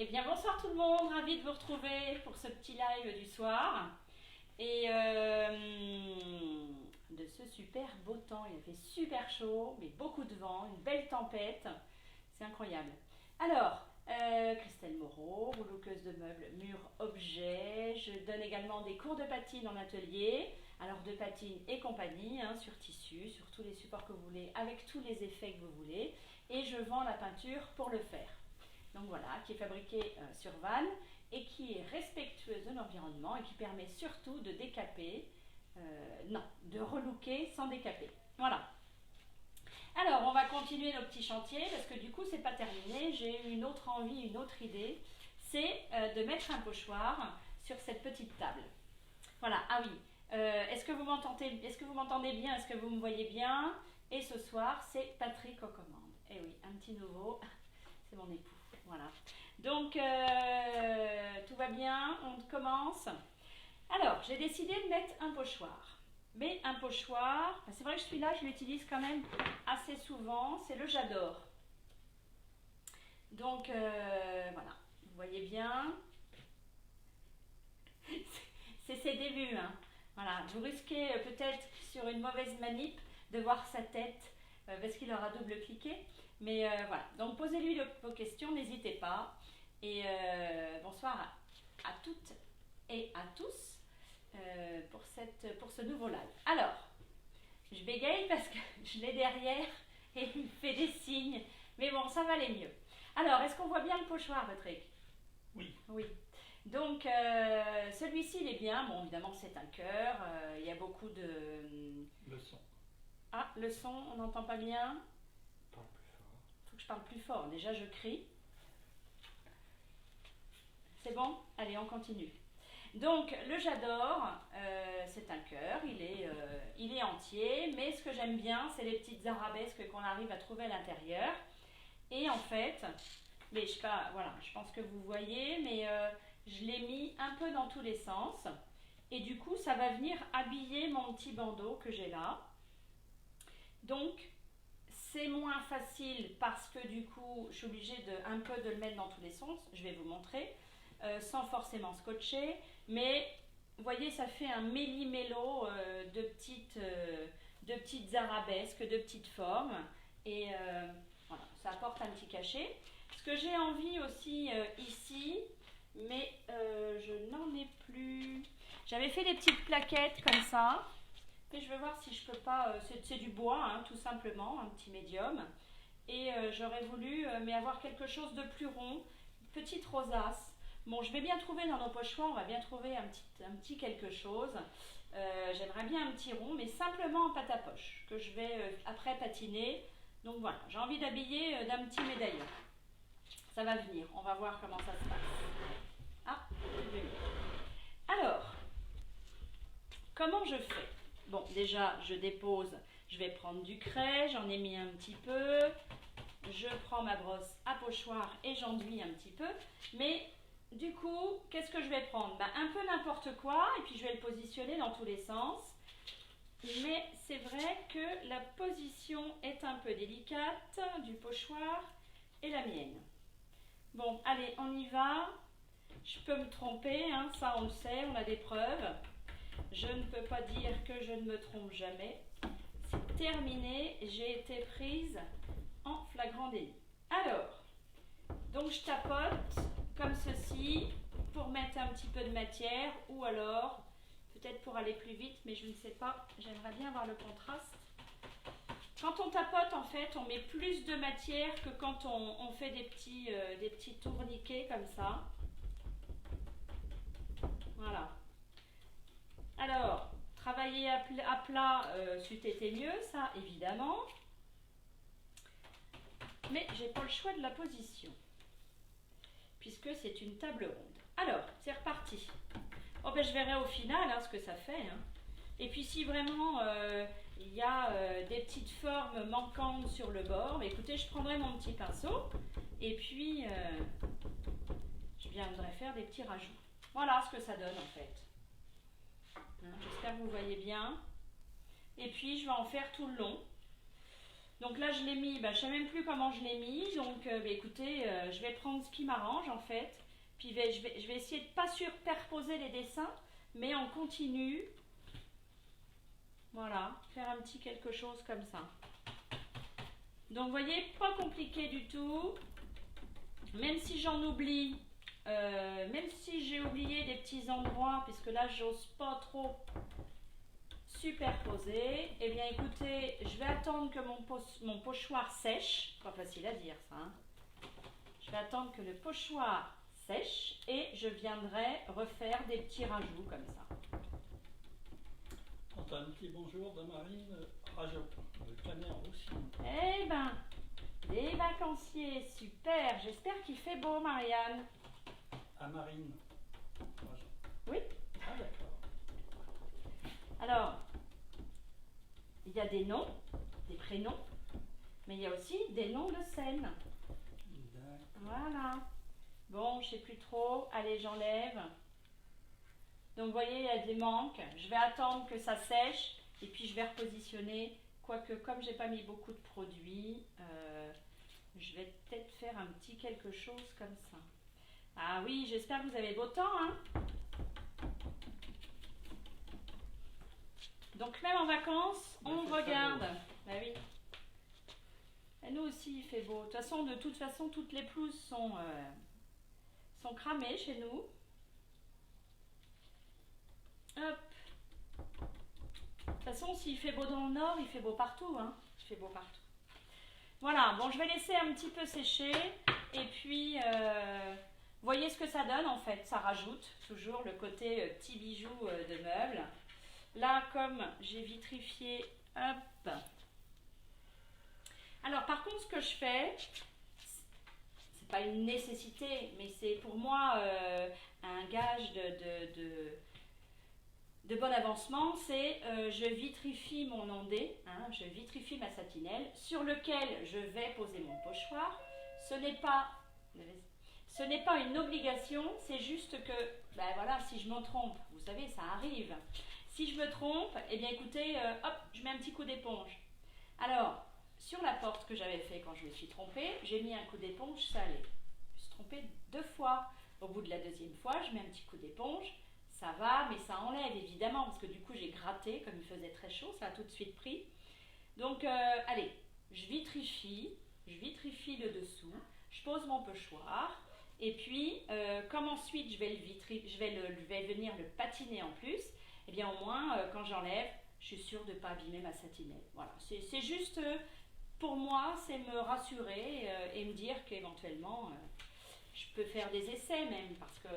bien, bonsoir tout le monde, ravi de vous retrouver pour ce petit live du soir. Et de ce super beau temps, il a fait super chaud, mais beaucoup de vent, une belle tempête, c'est incroyable. Alors, Christelle Moreau, relouqueuse de meubles, murs, objets. Je donne également des cours de patine en atelier, alors de patine et compagnie, hein, sur tissu, sur tous les supports que vous voulez, avec tous les effets que vous voulez. Et je vends la peinture pour le faire. Donc voilà, qui est fabriquée sur vanne et qui est respectueuse de l'environnement et qui permet surtout de décaper, non, de relooker sans décaper. Voilà. Alors, on va continuer nos petits chantiers parce que du coup, c'est pas terminé. J'ai eu une autre envie, une autre idée. C'est de mettre un pochoir sur cette petite table. Voilà, ah oui. Est-ce que vous m'entendez bien? Est-ce que vous me voyez bien? Et ce soir, c'est Patrick aux commandes. Eh oui, un petit nouveau. C'est mon époux. Voilà. Donc, tout va bien. On commence. Alors, j'ai décidé de mettre un pochoir. Mais un pochoir, c'est vrai que celui-là, je l'utilise quand même assez souvent. C'est le J'adore. Donc, voilà. Vous voyez bien. C'est ses débuts. Hein. Voilà. Vous risquez peut-être sur une mauvaise manip de voir sa tête parce qu'il aura double-cliqué. Mais voilà. Donc, posez-lui vos questions, n'hésitez pas. Et bonsoir à toutes et à tous. Pour ce nouveau live. Alors, je bégaye parce que je l'ai derrière et il me fait des signes. Mais bon, ça va aller mieux. Alors, est-ce qu'on voit bien le pochoir, Patrick? Oui. Oui. Donc, celui-ci, il est bien. Bon, évidemment, c'est un cœur. Il y a beaucoup de... Le son. Ah, le son, on n'entend pas bien. Parle plus fort. Il faut que je parle plus fort. Déjà, je crie. C'est bon? Allez, on continue. Donc, le J'adore, c'est un cœur, il est entier, mais ce que j'aime bien, c'est les petites arabesques qu'on arrive à trouver à l'intérieur. Et en fait, mais je sais pas, voilà, je pense que vous voyez, mais je l'ai mis un peu dans tous les sens. Et du coup, ça va venir habiller mon petit bandeau que j'ai là. Donc, c'est moins facile parce que du coup, je suis obligée un peu de le mettre dans tous les sens. Je vais vous montrer. Sans forcément scotcher, mais vous voyez, ça fait un méli-mélo de petites arabesques, de petites formes, et voilà, ça apporte un petit cachet. Ce que j'ai envie aussi ici, mais je n'en ai plus. J'avais fait des petites plaquettes comme ça, mais je vais voir si je peux pas. C'est du bois, hein, tout simplement, un petit médium, et j'aurais voulu mais avoir quelque chose de plus rond, petite rosace. Bon, je vais bien trouver dans nos pochoirs, on va bien trouver un petit quelque chose. J'aimerais bien un petit rond, mais simplement en pâte à poche, que je vais après patiner. Donc voilà, j'ai envie d'habiller d'un petit médaillon. Ça va venir, on va voir comment ça se passe. Ah, c'est venu. Alors, comment je fais? Bon, déjà, je dépose, je vais prendre du craie, j'en ai mis un petit peu. Je prends ma brosse à pochoir et j'enduis un petit peu. Mais du coup, qu'est-ce que je vais prendre? Un peu n'importe quoi, et puis je vais le positionner dans tous les sens. Mais c'est vrai que la position est un peu délicate du pochoir et la mienne. Bon, allez, on y va. Je peux me tromper, hein, ça on le sait, on a des preuves. Je ne peux pas dire que je ne me trompe jamais. C'est terminé, j'ai été prise en flagrant délit. Alors, donc je tapote comme ceci pour mettre un petit peu de matière, ou alors peut-être pour aller plus vite, mais je ne sais pas, j'aimerais bien avoir le contraste. Quand on tapote, en fait, on met plus de matière que quand on fait des petits tourniquets comme ça. Voilà. Alors, travailler à plat, c'eût été mieux, ça, évidemment. Mais j'ai pas le choix de la position, puisque c'est une table ronde. Alors, c'est reparti. Oh ben, je verrai au final ce que ça fait. Hein. Et puis si vraiment il y a des petites formes manquantes sur le bord, écoutez, je prendrai mon petit pinceau et puis je viendrai faire des petits rajouts. Voilà ce que ça donne en fait. Hein, j'espère que vous voyez bien. Et puis je vais en faire tout le long. Donc là, je l'ai mis, je ne sais même plus comment je l'ai mis. Donc écoutez, je vais prendre ce qui m'arrange en fait. Puis je vais essayer de ne pas superposer les dessins, mais en continu. Voilà, faire un petit quelque chose comme ça. Donc vous voyez, pas compliqué du tout. Même si j'en oublie, même si j'ai oublié des petits endroits, puisque là, j'ose pas trop superposer, eh bien écoutez, je vais attendre que mon pochoir sèche. Pas facile à dire ça, hein. Je vais attendre que le pochoir sèche et je viendrai refaire des petits rajouts comme ça. Quand un petit bonjour de Marine Rajo, le Canet en Roussillon. Eh ben, les vacanciers, super. J'espère qu'il fait beau, Marianne. À Marine Rajo. Oui. Ah d'accord. Alors, il y a des noms, des prénoms, mais il y a aussi des noms de scènes. Voilà. Bon, je sais plus trop. Allez, j'enlève. Donc, vous voyez, il y a des manques. Je vais attendre que ça sèche et puis je vais repositionner. Quoique, comme j'ai pas mis beaucoup de produits, je vais peut-être faire un petit quelque chose comme ça. Ah oui, j'espère que vous avez beau temps, hein. Donc, même en vacances, on regarde. Bah oui. Et nous aussi, il fait beau. De toute façon, toutes les pelouses sont cramées chez nous. Hop. De toute façon, s'il fait beau dans le nord, il fait beau partout, hein. Il fait beau partout. Voilà, bon, je vais laisser un petit peu sécher. Et puis, voyez ce que ça donne, en fait. Ça rajoute toujours le côté petit bijou de meuble. Là, comme j'ai vitrifié, hop. Alors, par contre, ce que je fais, c'est pas une nécessité, mais c'est pour moi un gage de bon avancement, c'est je vitrifie mon ondé, hein, je vitrifie ma satinelle, sur lequel je vais poser mon pochoir. Ce n'est pas une obligation, c'est juste que, ben voilà, si je me trompe, vous savez, ça arrive. Si je me trompe, eh bien écoutez, hop, je mets un petit coup d'éponge. Alors, sur la porte que j'avais fait quand je me suis trompée, j'ai mis un coup d'éponge, ça allait. Je me suis trompée 2 fois. Au bout de la 2e fois, je mets un petit coup d'éponge, ça va, mais ça enlève évidemment, parce que du coup j'ai gratté, comme il faisait très chaud, ça a tout de suite pris. Donc, allez, je vitrifie le dessous, je pose mon pochoir, et puis, comme ensuite je vais venir le patiner en plus, eh bien au moins, quand j'enlève, je suis sûre de ne pas abîmer ma satinelle. Voilà, c'est juste, pour moi, c'est me rassurer et me dire qu'éventuellement, je peux faire des essais même, parce que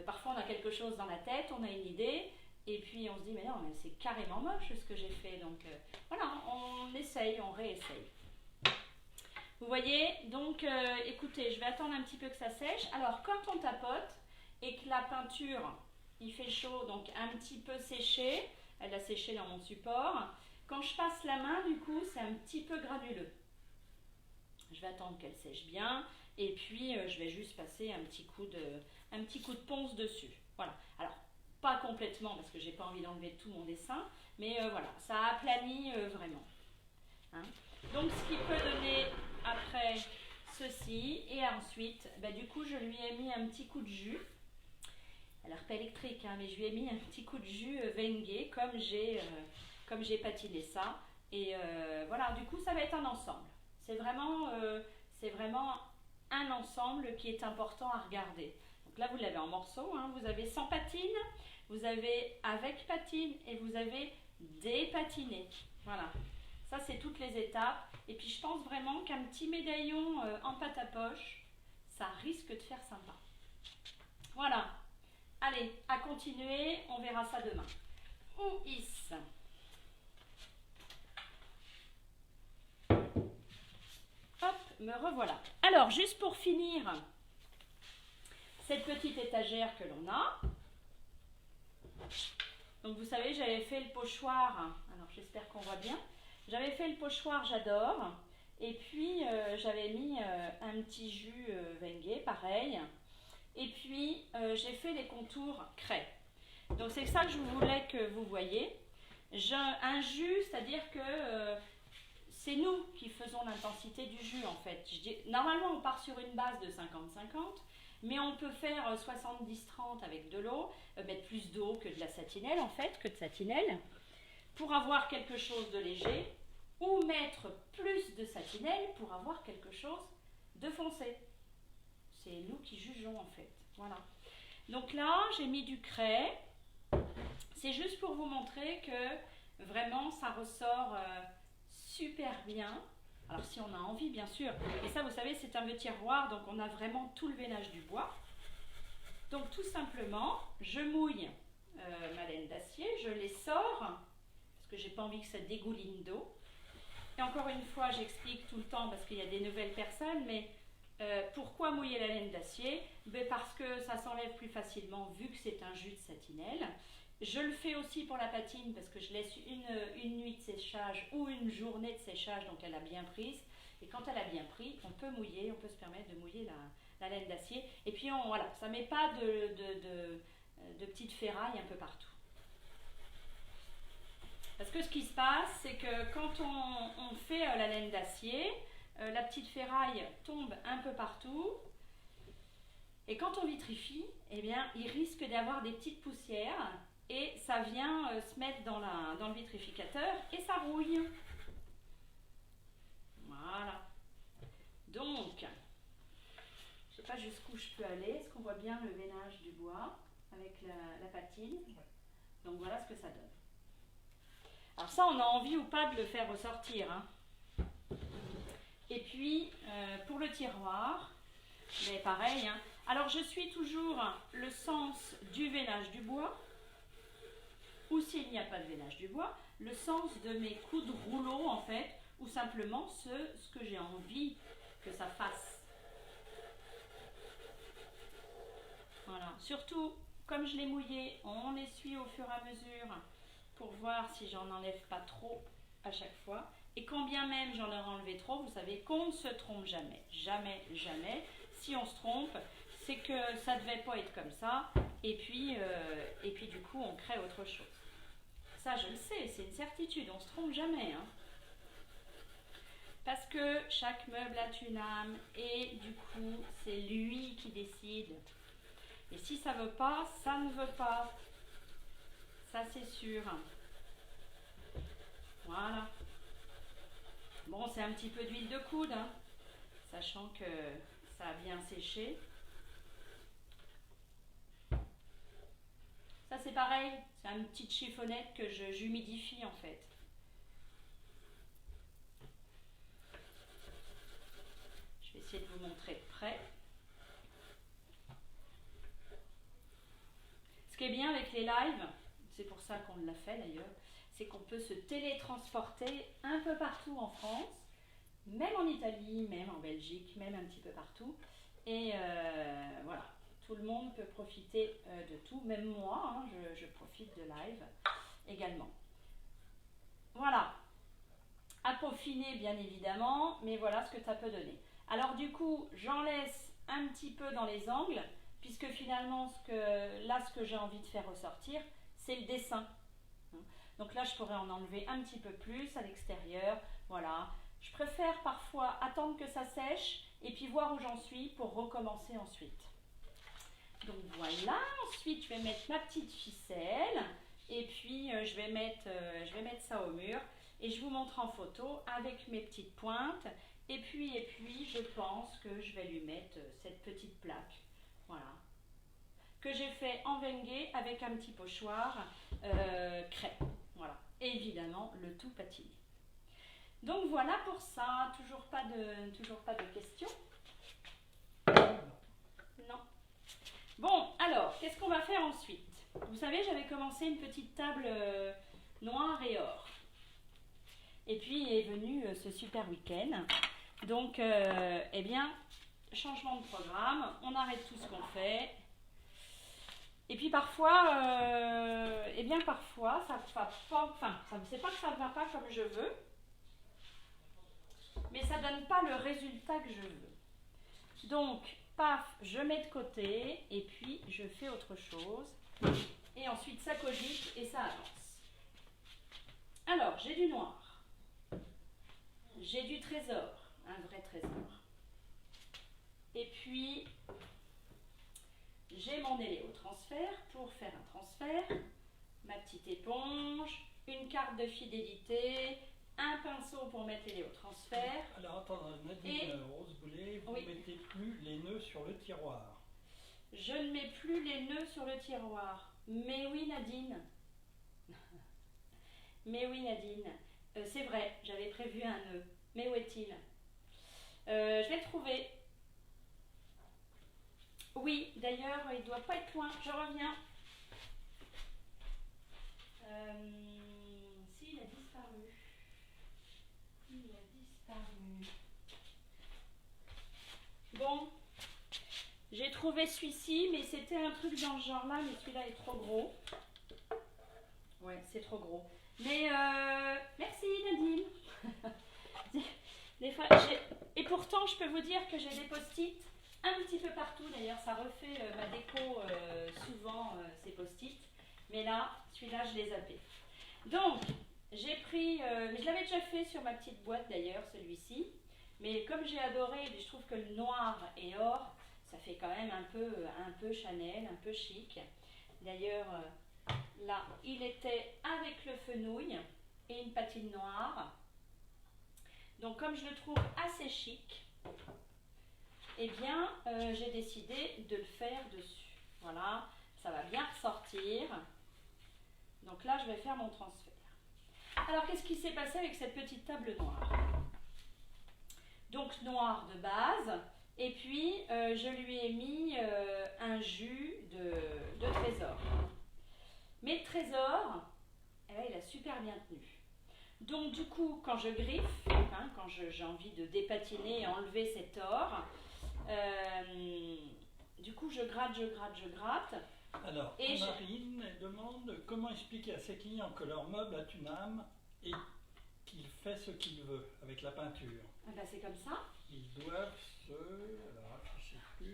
parfois on a quelque chose dans la tête, on a une idée, et puis on se dit, mais non, mais c'est carrément moche ce que j'ai fait. Donc voilà, on essaye, on réessaye. Vous voyez, donc écoutez, je vais attendre un petit peu que ça sèche. Alors quand on tapote et que la peinture, il fait chaud, donc un petit peu séché, elle a séché dans mon support, quand je passe la main, du coup, c'est un petit peu granuleux. Je vais attendre qu'elle sèche bien, et puis je vais juste passer un petit coup de ponce dessus. Voilà. Alors, pas complètement, parce que j'ai pas envie d'enlever tout mon dessin, mais voilà, ça aplanit vraiment. Hein. Donc, ce qui peut donner après ceci, et ensuite, du coup, je lui ai mis un petit coup de jus. Alors, pas électrique, hein, mais je lui ai mis un petit coup de jus Wenge, comme j'ai patiné ça. Et voilà, du coup, ça va être un ensemble. C'est vraiment un ensemble qui est important à regarder. Donc là, vous l'avez en morceaux, hein, vous avez sans patine, vous avez avec patine et vous avez dépatiné. Voilà, ça c'est toutes les étapes. Et puis je pense vraiment qu'un petit médaillon en pâte à poche, ça risque de faire sympa. Voilà, allez, à continuer, on verra ça demain. On hisse. Hop, me revoilà. Alors, juste pour finir cette petite étagère que l'on a. Donc, vous savez, j'avais fait le pochoir. Alors, j'espère qu'on voit bien. J'avais fait le pochoir, j'adore. Et puis, j'avais mis un petit jus Wenge, pareil. Et puis, j'ai fait les contours craie. Donc, c'est ça que je voulais que vous voyez. Un jus, c'est-à-dire que c'est nous qui faisons faisons l'intensité du jus en fait. Normalement on part sur une base de 50-50, mais on peut faire 70-30 avec de l'eau, mettre plus d'eau que de la satinelle en fait, que de satinelle, pour avoir quelque chose de léger, ou mettre plus de satinelle pour avoir quelque chose de foncé. C'est nous qui jugeons en fait. Voilà. Donc là, j'ai mis du craie. C'est juste pour vous montrer que vraiment ça ressort super bien. Alors si on a envie bien sûr. Et ça vous savez c'est un vieux tiroir donc on a vraiment tout le veinage du bois. Donc tout simplement je mouille ma laine d'acier, je les sors parce que j'ai pas envie que ça dégouline d'eau. Et encore une fois j'explique tout le temps parce qu'il y a des nouvelles personnes mais pourquoi mouiller la laine d'acier? Parce que ça s'enlève plus facilement vu que c'est un jus de satinelle. Je le fais aussi pour la patine parce que je laisse une nuit de séchage ou une journée de séchage, donc elle a bien prise. Et quand elle a bien pris, on peut mouiller, on peut se permettre de mouiller la laine d'acier. Et puis voilà, ça ne met pas de petites ferrailles un peu partout. Parce que ce qui se passe, c'est que quand on fait la laine d'acier, la petite ferraille tombe un peu partout. Et quand on vitrifie, eh bien, il risque d'avoir des petites poussières. Et ça vient se mettre dans le vitrificateur et ça rouille. Voilà. Donc, je ne sais pas jusqu'où je peux aller. Est-ce qu'on voit bien le veinage du bois avec la patine? Donc voilà ce que ça donne. Alors ça, on a envie ou pas de le faire ressortir. Hein. Et puis, pour le tiroir, mais pareil. Hein. Alors je suis toujours le sens du veinage du bois. Ou s'il n'y a pas de veinage du bois, le sens de mes coups de rouleau en fait, ou simplement ce que j'ai envie que ça fasse. Voilà. Surtout, comme je l'ai mouillé, on essuie au fur et à mesure pour voir si j'en enlève pas trop à chaque fois. Et quand bien même j'en aurais enlevé trop, vous savez qu'on ne se trompe jamais. Jamais, jamais. Si on se trompe, c'est que ça ne devait pas être comme ça. Et puis du coup, on crée autre chose. Ça, je le sais, c'est une certitude, on ne se trompe jamais. Hein. Parce que chaque meuble a une âme et du coup, c'est lui qui décide. Et si ça ne veut pas, ça ne veut pas. Ça, c'est sûr. Voilà. Bon, c'est un petit peu d'huile de coude, hein, sachant que ça a bien séché. Ça c'est pareil, c'est une petite chiffonnette que j'humidifie en fait. Je vais essayer de vous montrer de près. Ce qui est bien avec les lives, c'est pour ça qu'on l'a fait d'ailleurs, c'est qu'on peut se télétransporter un peu partout en France, même en Italie, même en Belgique, même un petit peu partout. Et voilà. Tout le monde peut profiter de tout, même moi, hein, je profite de live également. Voilà, à peaufiner bien évidemment, mais voilà ce que ça peut donner. Alors du coup, j'en laisse un petit peu dans les angles, puisque finalement, ce que j'ai envie de faire ressortir, c'est le dessin. Donc là, je pourrais en enlever un petit peu plus à l'extérieur, voilà. Je préfère parfois attendre que ça sèche, et puis voir où j'en suis pour recommencer ensuite. Donc voilà, ensuite je vais mettre ma petite ficelle et puis je vais mettre ça au mur et je vous montre en photo avec mes petites pointes et puis je pense que je vais lui mettre cette petite plaque, voilà, que j'ai fait en Wenge avec un petit pochoir craie, voilà, et évidemment le tout patiné. Donc voilà pour ça, toujours pas de questions? Non. Bon, alors, qu'est-ce qu'on va faire ensuite? Vous savez, j'avais commencé une petite table noire et or. Et puis est venu ce super week-end. Donc, eh bien, changement de programme, on arrête tout ce qu'on fait. Et puis parfois, parfois, ça va pas, enfin, c'est pas que ça ne va pas comme je veux, mais ça donne pas le résultat que je veux. Donc, paf, je mets de côté et puis je fais autre chose. Et ensuite, ça cogite et ça avance. Alors, j'ai du noir. j'ai du trésor, un vrai trésor. Et puis, j'ai mon éléotransfert pour faire un transfert, ma petite éponge, une carte de fidélité, un pinceau pour mettre l'éléotransfert. Alors attends, Nadine Roseboulet, vous ne mettez plus les nœuds sur le tiroir. Je ne mets plus les nœuds sur le tiroir. Mais oui, Nadine. Mais oui, Nadine. C'est vrai, j'avais prévu un nœud. Mais où est-il? Je vais le trouver. Oui, d'ailleurs, il ne doit pas être loin. Je reviens. Si, il a disparu. Il a disparu. Bon, j'ai trouvé celui-ci, mais c'était un truc dans ce genre-là, mais celui-là est trop gros. Ouais, c'est trop gros. Mais merci Nadine. Des fois, et pourtant, je peux vous dire que j'ai des post-it un petit peu partout. D'ailleurs, ça refait ma déco souvent, ces post-it. Mais là, celui-là, je l'ai zappé. Donc, j'ai pris, mais je l'avais déjà fait sur ma petite boîte d'ailleurs, celui-ci. Mais comme j'ai adoré, je trouve que le noir et or, ça fait quand même un peu Chanel, un peu chic. D'ailleurs, là, il était avec le fenouil et une patine noire. Donc, comme je le trouve assez chic, eh bien, j'ai décidé de le faire dessus. Voilà, ça va bien ressortir. Donc là, je vais faire mon transfert. Alors, qu'est-ce qui s'est passé avec cette petite table noire? Donc, noir de base. Et puis, je lui ai mis un jus de trésor. Mais le trésor, eh ben, il a super bien tenu. Donc, du coup, quand je griffe, quand j'ai envie de dépatiner et enlever cet or, du coup, je gratte. Alors, Marine demande comment expliquer à ses clients que leur meuble a une âme et qu'il fait ce qu'il veut avec la peinture. Ah ben, c'est comme ça. Ils doivent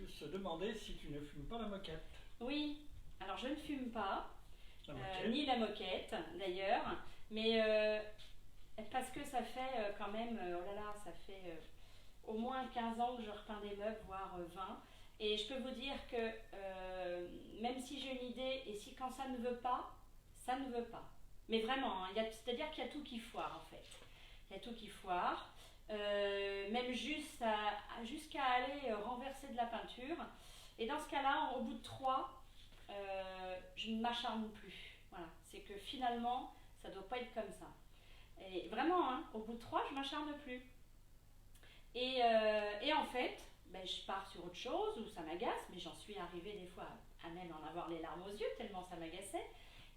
se demander si tu ne fumes pas la moquette. Oui, alors je ne fume pas, la ni la moquette d'ailleurs, mais parce que ça fait quand même, ça fait au moins 15 ans que je repeins des meubles, voire 20. Et je peux vous dire que même si j'ai une idée, et si quand ça ne veut pas, ça ne veut pas. Mais vraiment, hein, c'est-à-dire qu'il y a tout qui foire en fait. Il y a tout qui foire. Même jusqu'à aller renverser de la peinture. Et dans ce cas-là, au bout de 3, je ne m'acharne plus. Voilà, c'est que finalement, ça ne doit pas être comme ça. Et vraiment, hein, au bout de 3, je ne m'acharne plus. Et en fait, ben, je pars sur autre chose où ça m'agace, mais j'en suis arrivée des fois à même en avoir les larmes aux yeux, tellement ça m'agaçait.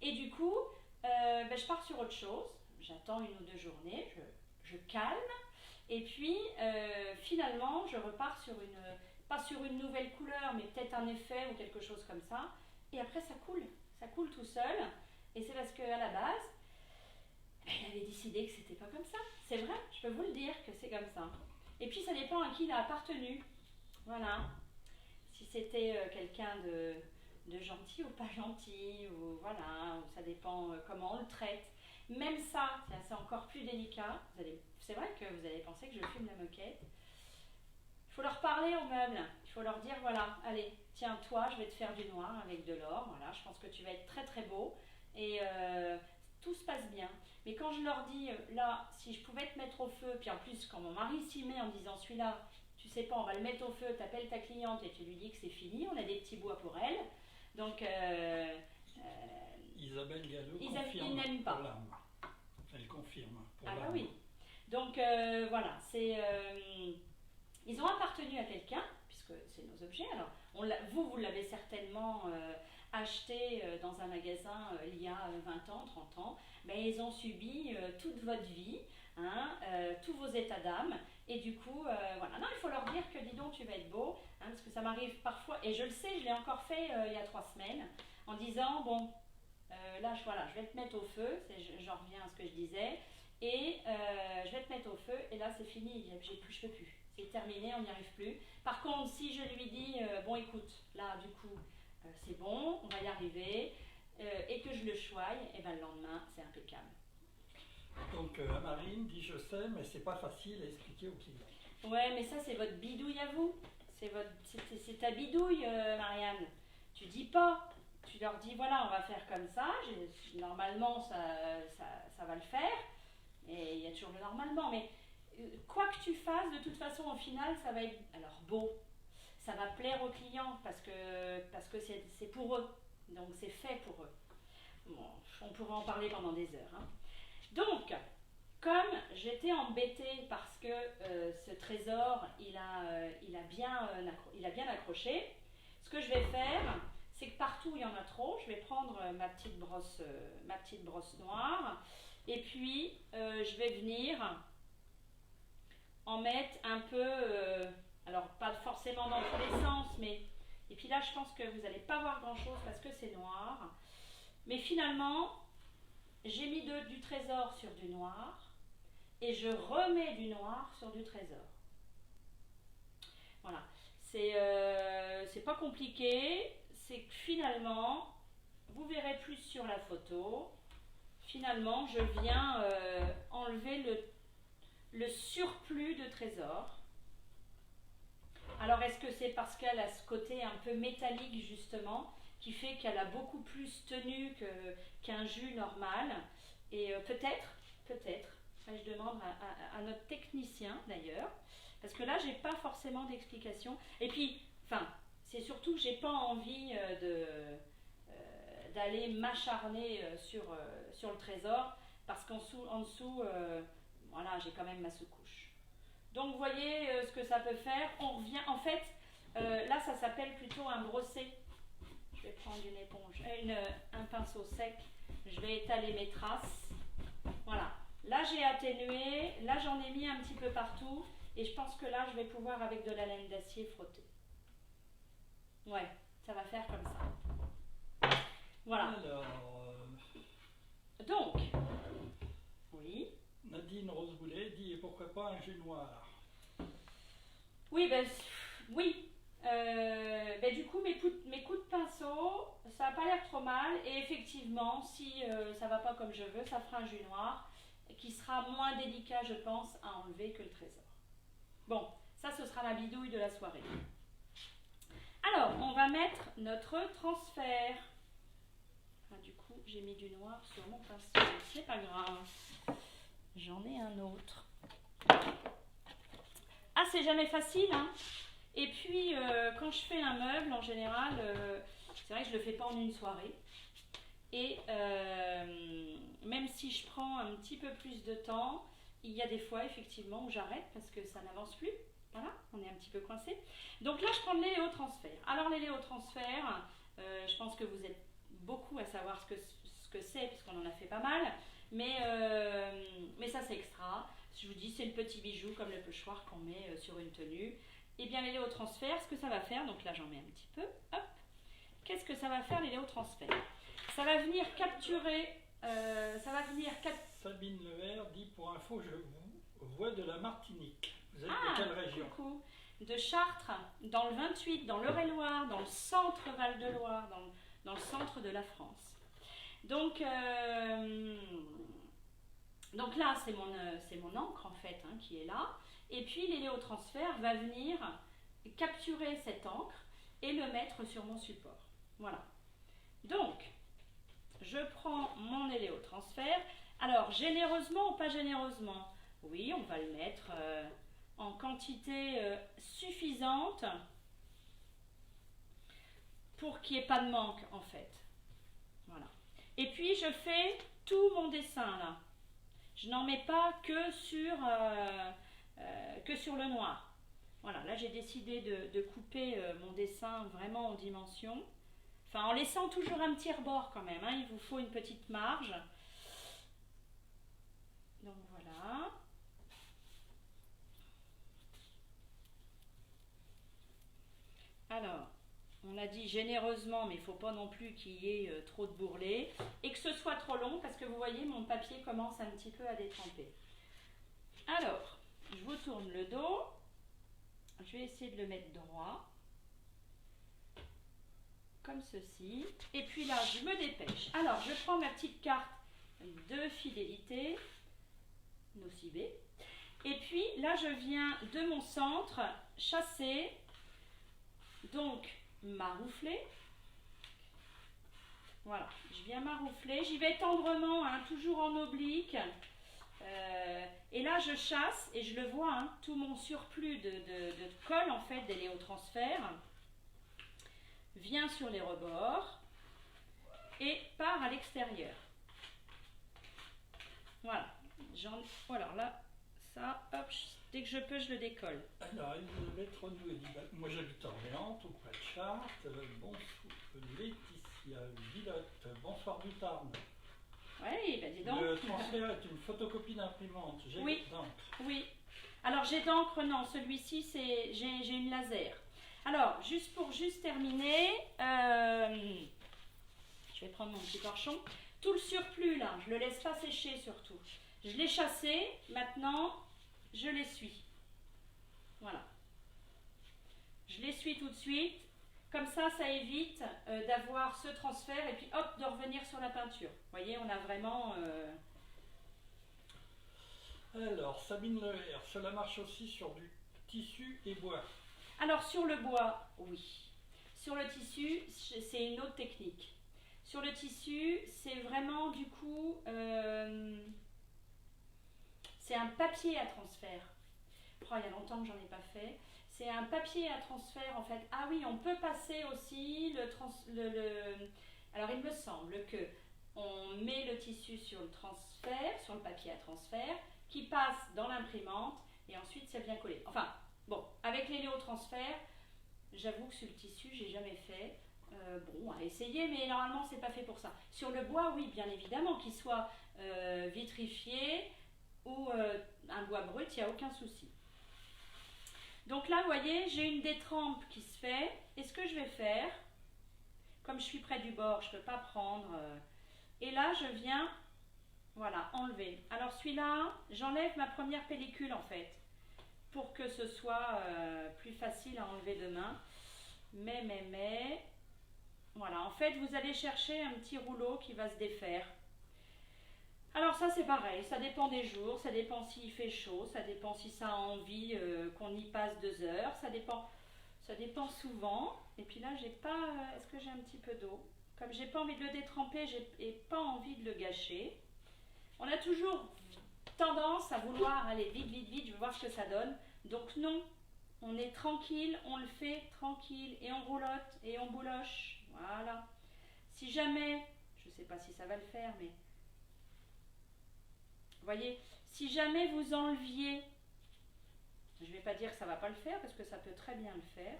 Et du coup, ben, je pars sur autre chose. J'attends 1 ou 2 journées, je calme. Et puis, finalement, je repars sur pas sur une nouvelle couleur, mais peut-être un effet ou quelque chose comme ça. Et après, ça coule tout seul. Et c'est parce qu'à la base, il avait décidé que c'était pas comme ça. C'est vrai, je peux vous le dire que c'est comme ça. Et puis, ça dépend à qui il a appartenu. Voilà. Si c'était quelqu'un de gentil ou pas gentil, ou voilà, ou ça dépend comment on le traite. Même ça, c'est encore plus délicat. C'est vrai que vous allez penser que je fume la moquette. Il faut leur parler aux meubles. Il faut leur dire, voilà, allez, tiens, toi, je vais te faire du noir avec de l'or. Voilà, je pense que tu vas être très très beau. Et tout se passe bien. Mais quand je leur dis, là, si je pouvais te mettre au feu, puis en plus, quand mon mari s'y met en disant, celui-là, tu sais pas, on va le mettre au feu, t'appelles ta cliente et tu lui dis que c'est fini, on a des petits bois pour elle. Donc, Isabelle Gallo ils n'aiment pas. Elle confirme. Ah bah oui. Donc voilà, ils ont appartenu à quelqu'un, puisque c'est nos objets. Alors, vous l'avez certainement acheté dans un magasin il y a 20 ans, 30 ans. Mais ils ont subi toute votre vie, hein, tous vos états d'âme. Et du coup, voilà. Non, il faut leur dire que dis donc, tu vas être beau, hein, parce que ça m'arrive parfois, et je le sais, je l'ai encore fait il y a 3 semaines, en disant, bon, là, je vais te mettre au feu, j'en reviens à ce que je disais, et je vais te mettre au feu, et là, c'est fini, je peux plus. C'est terminé, on n'y arrive plus. Par contre, si je lui dis, bon, écoute, là, du coup, c'est bon, on va y arriver, et que je le choigne, et ben le lendemain, c'est impeccable. Donc Marine dit je sais, mais c'est pas facile à expliquer aux clients. Ouais, mais ça c'est votre bidouille à vous. C'est ta bidouille, Marianne. Tu dis pas. Tu leur dis voilà, on va faire comme ça. Normalement, ça va le faire. Et il y a toujours le normalement. Mais quoi que tu fasses, de toute façon, au final, ça va être alors beau. Ça va plaire aux clients parce que c'est pour eux. Donc c'est fait pour eux. Bon, on pourrait en parler pendant des heures. Hein. Donc, comme j'étais embêtée parce que ce trésor, il a bien accroché, ce que je vais faire, c'est que partout où il y en a trop, je vais prendre ma petite brosse noire et puis je vais venir en mettre un peu, alors pas forcément dans tous les sens, mais et puis là je pense que vous n'allez pas voir grand chose parce que c'est noir, mais finalement j'ai mis du trésor sur du noir et je remets du noir sur du trésor. Voilà, c'est pas compliqué, c'est que finalement, vous verrez plus sur la photo, finalement je viens enlever le surplus de trésor. Alors est-ce que c'est parce qu'elle a ce côté un peu métallique justement, qui fait qu'elle a beaucoup plus tenu qu'un jus normal, et peut-être, je demande à notre technicien d'ailleurs, parce que là j'ai pas forcément d'explication. Et puis, enfin, c'est surtout que j'ai pas envie d'aller m'acharner sur le trésor, parce en dessous, voilà, j'ai quand même ma sous-couche. Donc vous voyez ce que ça peut faire. On revient, en fait, là ça s'appelle plutôt un brossé. Je vais prendre une éponge, un pinceau sec. Je vais étaler mes traces. Voilà. Là j'ai atténué, là j'en ai mis un petit peu partout. Et je pense que là je vais pouvoir avec de la laine d'acier frotter. Ouais, ça va faire comme ça. Voilà. Alors, donc, oui. Nadine Roseboulet dit et pourquoi pas un jus noir? Oui, oui. Du coup, mes coups de pinceau, ça n'a pas l'air trop mal. Et effectivement, si ça va pas comme je veux, ça fera un jus noir qui sera moins délicat, je pense, à enlever que le trésor. Bon, ça, ce sera la bidouille de la soirée. Alors, on va mettre notre transfert. Ah, du coup, j'ai mis du noir sur mon pinceau. C'est pas grave. J'en ai un autre. Ah, c'est jamais facile, hein. Et puis, quand je fais un meuble, en général, c'est vrai que je ne le fais pas en une soirée. Et même si je prends un petit peu plus de temps, il y a des fois, effectivement, où j'arrête parce que ça n'avance plus. Voilà, on est un petit peu coincé. Donc là, je prends l'éléotransfert. Alors, l'éléotransfert, je pense que vous êtes beaucoup à savoir ce que c'est, puisqu'on en a fait pas mal. Mais ça, c'est extra. Je vous dis, c'est le petit bijou comme le pochoir qu'on met sur une tenue. Et bien l'éléotransfert, ce que ça va faire, donc là j'en mets un petit peu, hop. Qu'est-ce que ça va faire l'éléotransfert? Ça va venir capturer, Sabine Levert dit pour info, je vous vois de la Martinique. Vous êtes de quelle région? Coucou. De Chartres, dans le 28, dans l'Eure-et-Loire, dans le centre Val-de-Loire, dans le centre de la France. Donc là, c'est mon encre en fait qui est là. Et puis l'éléotransfert va venir capturer cette encre et le mettre sur mon support. Voilà. Donc, je prends mon éléotransfert. Alors, généreusement ou pas généreusement? Oui, on va le mettre en quantité suffisante pour qu'il n'y ait pas de manque en fait. Voilà. Et puis, je fais tout mon dessin là. Je n'en mets pas que sur le noir. Voilà, là j'ai décidé de couper mon dessin vraiment en dimension. Enfin, en laissant toujours un petit rebord quand même. Il vous faut une petite marge. Donc voilà. Alors, on a dit généreusement, mais il ne faut pas non plus qu'il y ait trop de bourrelets. Et que ce soit trop long, parce que vous voyez, mon papier commence un petit peu à détremper. Alors, je vous tourne le dos. Je vais essayer de le mettre droit. Comme ceci. Et puis là, je me dépêche. Alors, je prends ma petite carte de fidélité. nocibé. Et puis là, je viens de mon centre chasser, donc maroufler. Voilà, je viens maroufler. J'y vais tendrement, hein, toujours en oblique. Et là, je chasse et je le vois, hein, tout mon surplus de colle, en fait, d'éléotransfert, vient sur les rebords et part à l'extérieur. Voilà. Alors là, ça, hop, dès que je peux, je le décolle. Alors, Elisabeth Renou dit moi j'habite Orléans, tout près de Chartres. Bonsoir, Laetitia Villotte, bonsoir du Tarn. Oui, ben dis donc. Le transfert est une photocopie d'imprimante. J'ai Oui. d'encre. Oui. Alors, j'ai d'encre, non, celui-ci, j'ai une laser. Alors, pour terminer, je vais prendre mon petit torchon. Tout le surplus, là, je ne le laisse pas sécher surtout. Je l'ai chassé, maintenant, je l'essuie. Voilà. Je l'essuie tout de suite. Comme ça, ça évite d'avoir ce transfert et puis hop, de revenir sur la peinture. Vous voyez, on a vraiment... Alors, Sabine Leher, cela marche aussi sur du tissu et bois. Alors, sur le bois, oui. Sur le tissu, c'est une autre technique. Sur le tissu, c'est vraiment du coup... c'est un papier à transfert. Oh, il y a longtemps que j'en ai pas fait. C'est un papier à transfert en fait. Ah oui, on peut passer aussi Alors il me semble que on met le tissu sur le transfert, sur le papier à transfert, qui passe dans l'imprimante et ensuite ça vient coller. Enfin, bon, avec l'éléotransfert, j'avoue que sur le tissu, j'ai jamais fait. Bon, à essayer, mais normalement c'est pas fait pour ça. Sur le bois, oui, bien évidemment, qu'il soit vitrifié ou un bois brut, il n'y a aucun souci. Donc là, vous voyez, j'ai une détrempe qui se fait. Et ce que je vais faire, comme je suis près du bord, je ne peux pas prendre. Et là, je viens, voilà, enlever. Alors celui-là, j'enlève ma première pellicule en fait, pour que ce soit plus facile à enlever demain. Mais, voilà, en fait, vous allez chercher un petit rouleau qui va se défaire. Alors ça c'est pareil, ça dépend des jours, ça dépend s'il fait chaud, ça dépend si ça a envie qu'on y passe 2 heures, ça dépend souvent. Et puis là j'ai pas, est-ce que j'ai un petit peu d'eau? Comme j'ai pas envie de le détremper, j'ai pas envie de le gâcher. On a toujours tendance à vouloir aller vite, je veux voir ce que ça donne. Donc non, on est tranquille, on le fait tranquille et on roulotte et on bouloche. Voilà. Si jamais, je sais pas si ça va le faire, mais vous voyez, si jamais vous enleviez, je ne vais pas dire que ça ne va pas le faire parce que ça peut très bien le faire.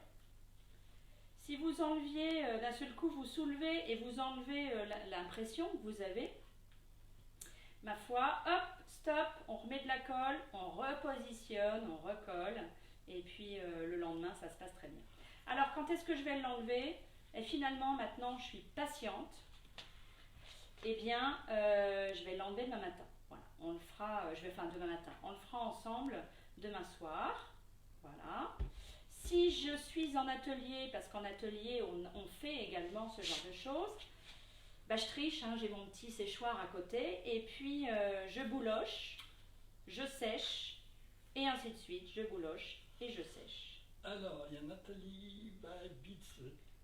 Si vous enleviez, d'un seul coup vous soulevez et vous enlevez l'impression que vous avez, ma foi, hop, stop, on remet de la colle, on repositionne, on recolle et puis le lendemain ça se passe très bien. Alors quand est-ce que je vais l'enlever? Et finalement maintenant je suis patiente, eh bien je vais l'enlever demain matin. Voilà, on le fera, demain matin, on le fera ensemble demain soir. Voilà. Si je suis en atelier, parce qu'en atelier on fait également ce genre de choses, bah, je triche, hein, j'ai mon petit séchoir à côté, et puis je bouloche, je sèche, et ainsi de suite, je bouloche et je sèche. Alors, il y a Nathalie Babitz,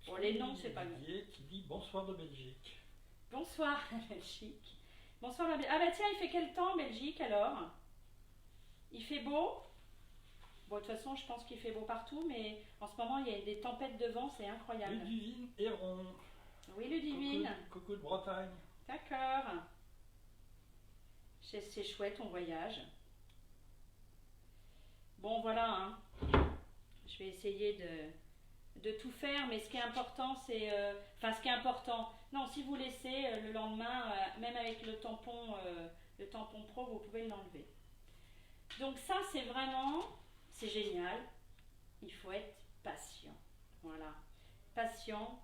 bon, les noms, c'est pas grave, qui dit bonsoir de Belgique. Bonsoir la Belgique. Bonsoir la Belgique. Ah bah tiens, il fait quel temps Belgique alors? Il fait beau? Bon, de toute façon, je pense qu'il fait beau partout, mais en ce moment, il y a des tempêtes de vent, c'est incroyable. Ludivine Héron. Oui, Ludivine. Coucou de Bretagne. D'accord. C'est chouette, on voyage. Bon, voilà, hein. Je vais essayer de tout faire, mais ce qui est important, c'est... ce qui est important... Non, si vous laissez le lendemain, même avec le tampon pro, vous pouvez l'enlever. Donc ça, c'est vraiment... C'est génial. Il faut être patient. Voilà. Patient.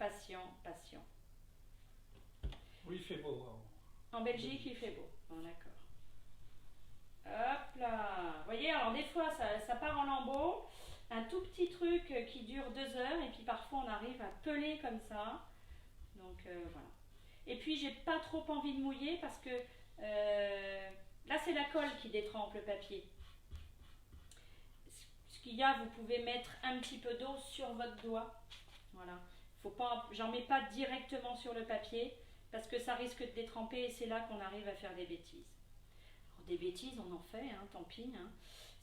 Oui, il fait beau. En Belgique, il fait beau. Bon, d'accord. Hop là. Vous voyez, alors des fois, ça part en lambeaux. Un tout petit truc qui dure 2 heures. Et puis parfois, on arrive à peler comme ça. Donc, voilà. Et puis, j'ai pas trop envie de mouiller parce que Là, c'est la colle qui détrempe le papier. Ce qu'il y a, vous pouvez mettre un petit peu d'eau sur votre doigt. Voilà. Faut pas, j'en mets pas directement sur le papier parce que ça risque de détremper et c'est là qu'on arrive à faire des bêtises. Alors, des bêtises, on en fait, hein, tant pis. Hein.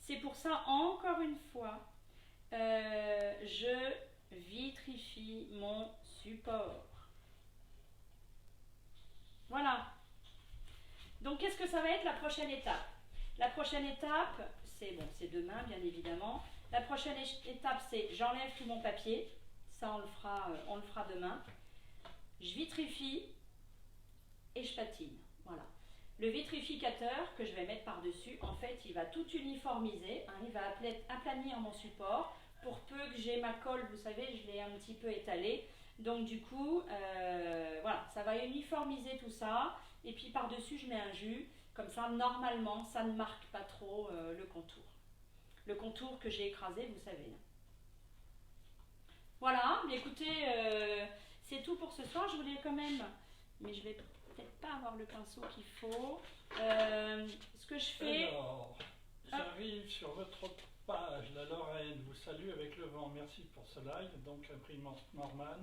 C'est pour ça, encore une fois, je vitrifie mon support. Voilà. Donc, qu'est-ce que ça va être la prochaine étape? La prochaine étape, c'est bon, c'est demain, bien évidemment. La prochaine étape, c'est j'enlève tout mon papier. Ça, on le fera demain. Je vitrifie et je patine. Voilà. Le vitrificateur que je vais mettre par-dessus, en fait, il va tout uniformiser. Hein, il va aplanir mon support. Pour peu que j'ai ma colle, vous savez, je l'ai un petit peu étalée. Donc, du coup, voilà, ça va uniformiser tout ça. Et puis, par-dessus, je mets un jus. Comme ça, normalement, ça ne marque pas trop le contour. Le contour que j'ai écrasé, vous savez. Voilà, mais écoutez, c'est tout pour ce soir. Je voulais quand même, mais je vais peut-être pas avoir le pinceau qu'il faut. Ce que je fais... Alors, j'arrive sur votre page. La Lorraine vous salue avec le vent. Merci pour ce live. Donc, imprimante Norman,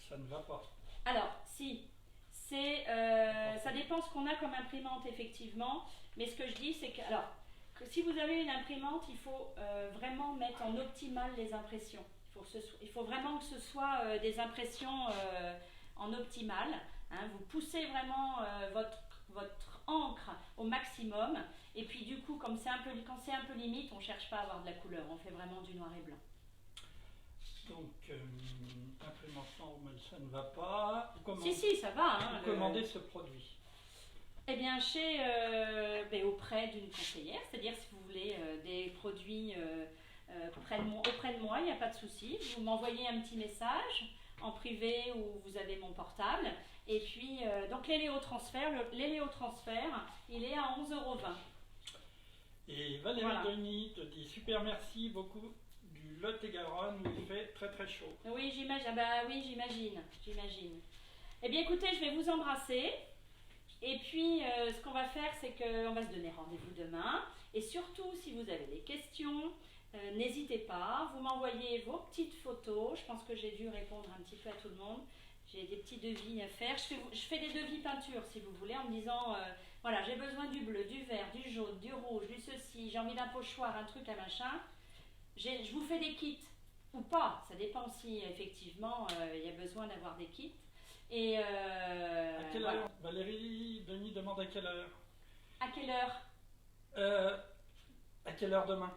ça ne va pas. Alors, si, c'est, ça dépend ce qu'on a comme imprimante, effectivement. Mais ce que je dis, c'est que, alors, que si vous avez une imprimante, il faut vraiment mettre en optimal les impressions. Il faut vraiment que ce soit des impressions en optimal. Hein. Vous poussez vraiment votre encre au maximum. Et puis du coup, quand c'est un peu limite, on ne cherche pas à avoir de la couleur. On fait vraiment du noir et blanc. Donc, imprimante normale, ça ne va pas. Si, ça va. Hein, vous commandez ce produit? Eh bien, auprès d'une conseillère. C'est-à-dire, si vous voulez des produits... auprès de moi, il n'y a pas de souci. Vous m'envoyez un petit message en privé où vous avez mon portable. Et puis, donc l'héléotransfert, il est à 11,20 €. Et Valérie Denis te dit super merci beaucoup du Lot-et-Garonne où il fait très très chaud. Oui, j'imagine. Ah bah oui, j'imagine. Eh bien, écoutez, je vais vous embrasser. Et puis, ce qu'on va faire, c'est qu'on va se donner rendez-vous demain. Et surtout, si vous avez des questions... n'hésitez pas, vous m'envoyez vos petites photos. Je pense que j'ai dû répondre un petit peu à tout le monde. J'ai des petits devis à faire. Je fais des devis peinture si vous voulez, en me disant voilà, j'ai besoin du bleu, du vert, du jaune, du rouge, du ceci, j'ai envie d'un pochoir, un truc, un machin. Je vous fais des kits ou pas, ça dépend si effectivement il y a besoin d'avoir des kits. Et à quelle heure? Valérie Denis demande à quelle heure? À quelle heure? À quelle heure demain?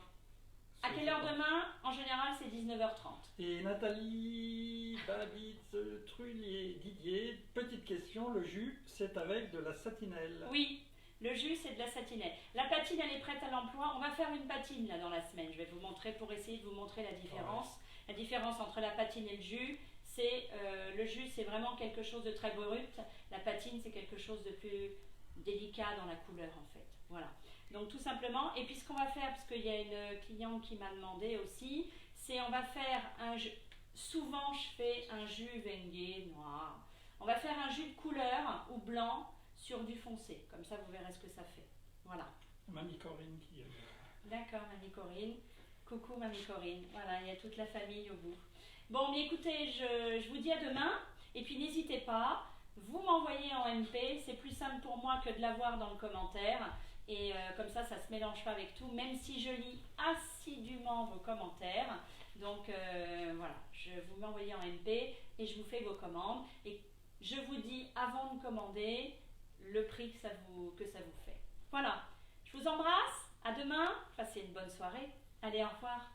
À quelle heure demain? En général, c'est 19h30. Et Nathalie, Babitz, Trullier, Didier, petite question, le jus, c'est avec de la satinelle? Oui, le jus, c'est de la satinelle. La patine, elle est prête à l'emploi. On va faire une patine là dans la semaine. Je vais vous montrer pour essayer de vous montrer la différence. Ouais. La différence entre la patine et le jus, c'est le jus, c'est vraiment quelque chose de très brut. La patine, c'est quelque chose de plus délicat dans la couleur en fait. Voilà. Donc tout simplement, et puis ce qu'on va faire, parce qu'il y a une cliente qui m'a demandé aussi, c'est on va faire un jus, souvent je fais un jus Vengue noir, on va faire un jus de couleur ou blanc sur du foncé, comme ça vous verrez ce que ça fait. Voilà. Mamie Corinne qui est... D'accord, Mamie Corinne. Coucou Mamie Corinne, voilà, il y a toute la famille au bout. Bon, mais écoutez, je vous dis à demain, et puis n'hésitez pas, vous m'envoyez en MP, c'est plus simple pour moi que de l'avoir dans le commentaire. Et comme ça, ça ne se mélange pas avec tout, même si je lis assidûment vos commentaires. Donc voilà, vous m'envoyez en MP et je vous fais vos commandes. Et je vous dis, avant de commander, le prix que ça vous fait. Voilà, je vous embrasse, à demain, passez une bonne soirée. Allez, au revoir.